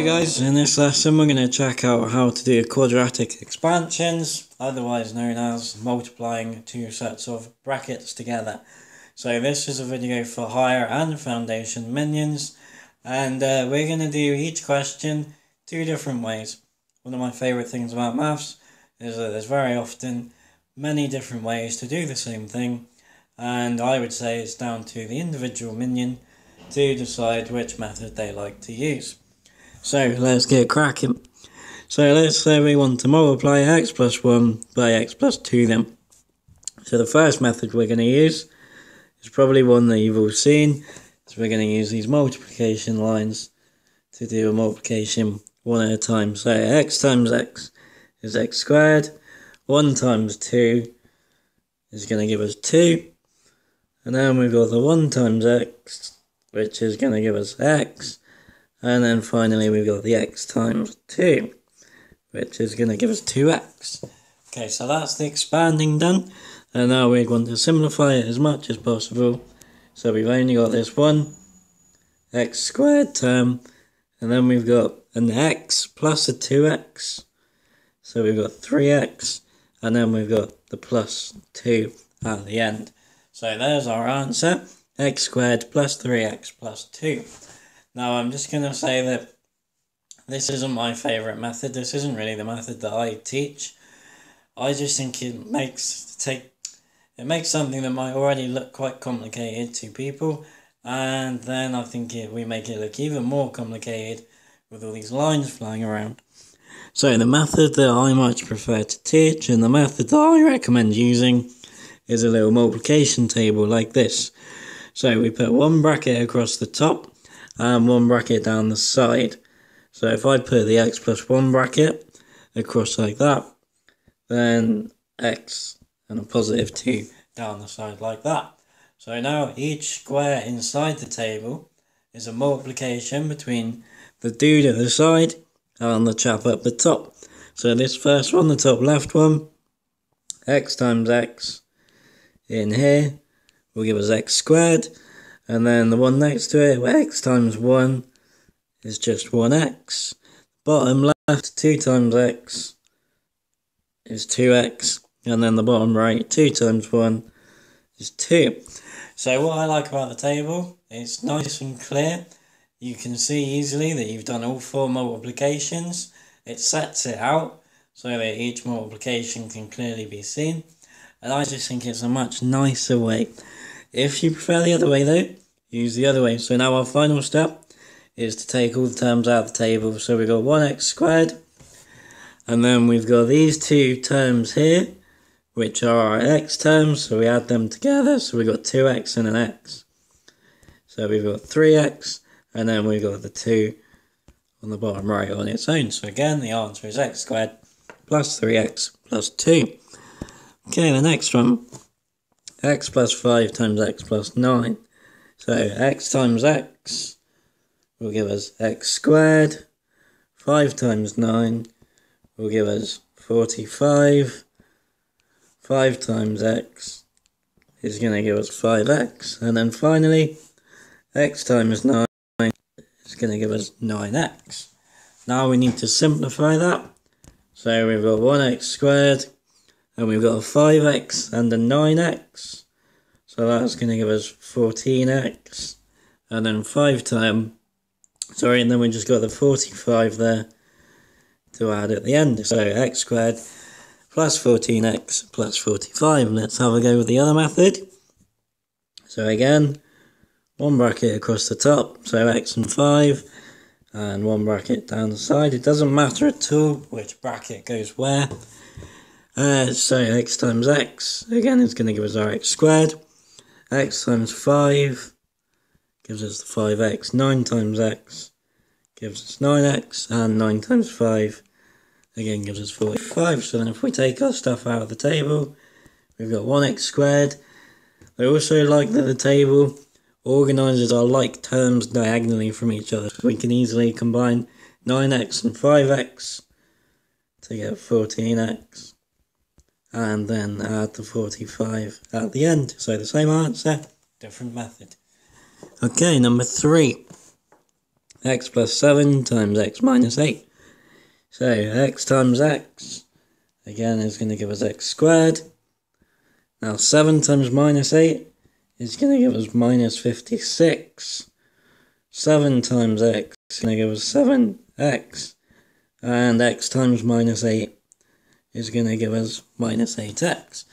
Hey guys, in this lesson we're going to check out how to do quadratic expansions, otherwise known as multiplying two sets of brackets together. So this is a video for higher and foundation minions, and we're going to do each question two different ways. One of my favourite things about maths is that there's very often many different ways to do the same thing, and I would say it's down to the individual minion to decide which method they like to use. So let's get cracking. So let's say we want to multiply x plus 1 by x plus 2 then. So the first method we're going to use is probably one that you've all seen. So we're going to use these multiplication lines to do a multiplication one at a time. So x times x is x squared. 1 times 2 is going to give us 2. And then we've got the 1 times x, which is going to give us x. And then finally we've got the x times 2, which is going to give us 2x. Okay, so that's the expanding done. And now we want to simplify it as much as possible. So we've only got this one x squared term. And then we've got an x plus a 2x. So we've got 3x. And then we've got the plus 2 at the end. So there's our answer. X squared plus 3x plus 2. Now I'm just going to say that this isn't my favourite method. This isn't really the method that I teach. I just think it makes something that might already look quite complicated to people, and then I think we make it look even more complicated with all these lines flying around. So the method that I much prefer to teach, and the method that I recommend using, is a little multiplication table like this. So we put one bracket across the top and one bracket down the side. So if I put the x plus 1 bracket across like that, then x and a positive 2 down the side like that. So now each square inside the table is a multiplication between the dude at the side and the chap up the top. So this first one, the top left one, x times x in here will give us x squared. And then the one next to it, where x times 1 is just 1x. Bottom left, 2 times x is 2x. And then the bottom right, 2 times 1 is 2. So what I like about the table, it's nice and clear. You can see easily that you've done all 4 multiplications. It sets it out so that each multiplication can clearly be seen. And I just think it's a much nicer way. If you prefer the other way though, use the other way. So now our final step is to take all the terms out of the table. So we've got 1x squared, and then we've got these two terms here, which are our x terms, so we add them together. So we've got 2x and an x. So we've got 3x, and then we've got the 2 on the bottom right on its own. So again, the answer is x squared plus 3x plus 2. Okay, the next one, x plus 5 times x plus 9. So x times x will give us x squared. 5 times 9 will give us 45. 5 times x is going to give us 5x. And then finally, x times 9 is going to give us 9x. Now we need to simplify that. So we've got 1x squared, and we've got a 5x and a 9x. So that's going to give us 14x. And then and then we just got the 45 there to add at the end. So x squared plus 14x plus 45. Let's have a go with the other method. So again, one bracket across the top, so x and 5, and one bracket down the side. It doesn't matter at all which bracket goes where. So x times x, again, is going to give us our x squared. X times 5 gives us the 5x. 9 times x gives us 9x. And 9 times 5 again gives us 45. So then if we take our stuff out of the table, we've got 1x squared. I also like that the table organises our like terms diagonally from each other. So we can easily combine 9x and 5x to get 14x. And then add the 45 at the end. So the same answer, different method. Okay, number 3. x plus 7 times x minus 8. So x times x, again, is going to give us x squared. Now 7 times minus 8 is going to give us minus 56. 7 times x is going to give us 7x. And x times minus 8 is going to give us minus 8x.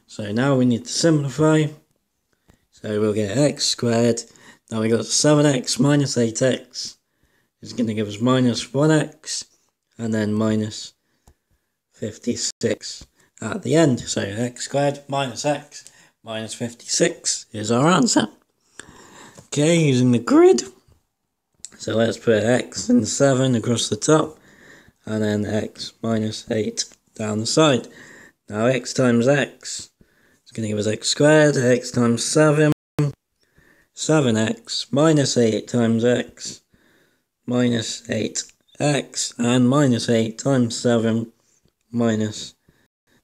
So now we need to simplify. So we'll get x squared. Now we got 7x minus 8x is going to give us minus 1x. And then minus 56 at the end. So x squared minus x minus 56 is our answer. Okay, using the grid. So let's put x and 7 across the top. And then x minus 8 down the side. Now x times x is going to give us x squared. X times 7. 7x minus 8 times x minus 8x, and minus 8 times 7 minus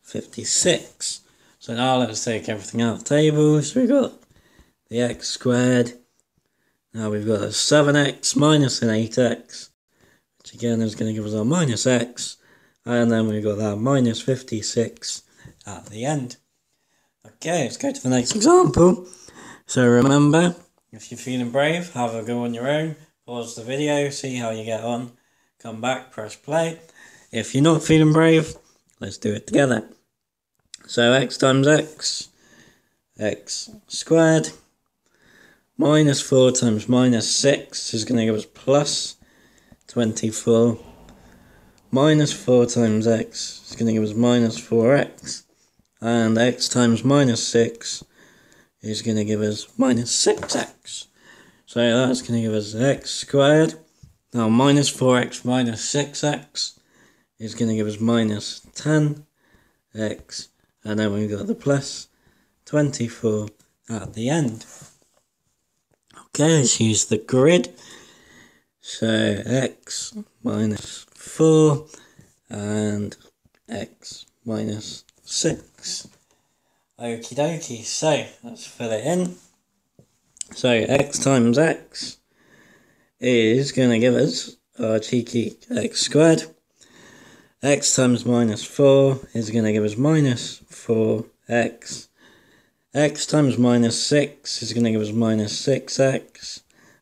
56. So now let's take everything out of the table. So we've got the x squared. Now we've got a 7x minus an 8x, which again is going to give us our minus x. And then we've got that minus 56 at the end. Okay, let's go to the next example. So remember, if you're feeling brave, have a go on your own. Pause the video, see how you get on. Come back, press play. If you're not feeling brave, let's do it together. So x times x, x squared, minus 4 times minus 6 is going to give us plus 24. Minus 4 times x is going to give us minus 4x. And x times minus 6 is going to give us minus 6x. So that's going to give us x squared. Now minus 4x minus 6x is going to give us minus 10x. And then we've got the plus 24 at the end. Okay, let's use the grid. So x minus 4 and x minus 6. Okie dokie, so let's fill it in. So x times x is going to give us our cheeky x squared. X times minus 4 is going to give us minus 4x. X times minus 6 is going to give us minus 6x.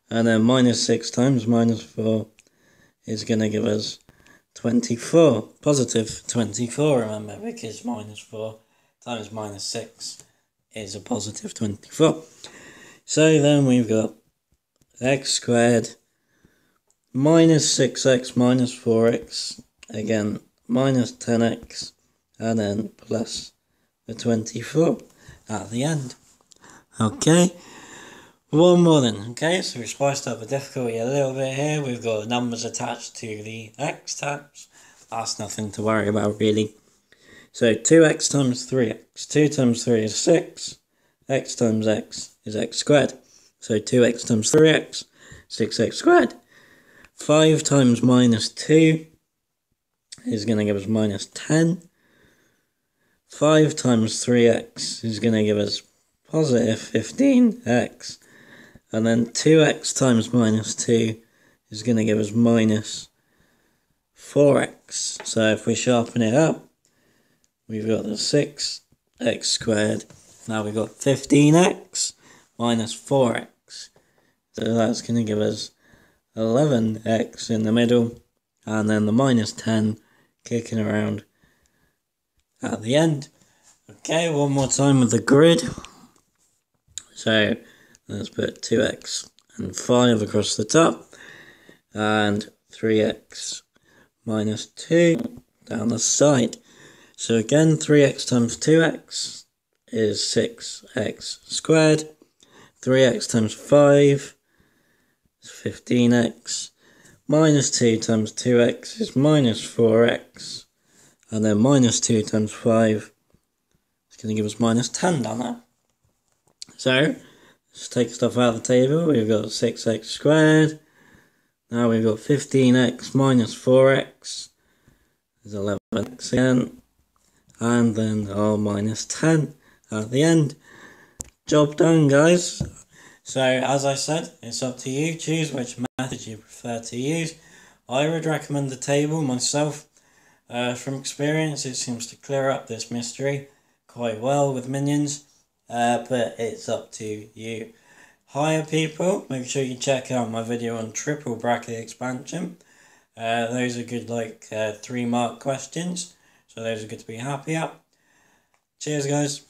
And then minus 6 times minus 4 is going to give us 24. Positive 24, remember, because minus 4 times minus 6 is a positive 24. So then we've got x squared minus 6x minus 4x, again minus 10x, and then plus the 24 at the end. Okay, one more then. Okay, so we spiced up the difficulty a little bit here. We've got numbers attached to the x tabs. That's nothing to worry about really. So 2x times 3x. 2 times 3 is 6. X times x is x squared. So 2x times 3x, 6x squared. 5 times minus 2 is going to give us minus 10. 5 times 3x is going to give us positive 15x. And then 2x times minus 2 is going to give us minus 4x. So if we sharpen it up, we've got the 6x squared. Now we've got 15x minus 4x. So that's going to give us 11x in the middle. And then the minus 10 kicking around at the end. Okay, one more time with the grid. So let's put 2x and 5 across the top. And 3x minus 2 down the side. So again, 3x times 2x is 6x squared. 3x times 5 is 15x. Minus 2 times 2x is minus 4x. And then minus 2 times 5 is going to give us minus 10 down there. So, let's take stuff out of the table. We've got 6x squared. Now we've got 15x minus 4x is 11x again. And then our minus 10 at the end. Job done, guys. So as I said, it's up to you. Choose which method you prefer to use. I would recommend the table myself. From experience, it seems to clear up this mystery quite well with minions, but it's up to you. Higher people, make sure you check out my video on triple bracket expansion. Those are good 3 mark questions, so those are good to be happy at. Cheers guys.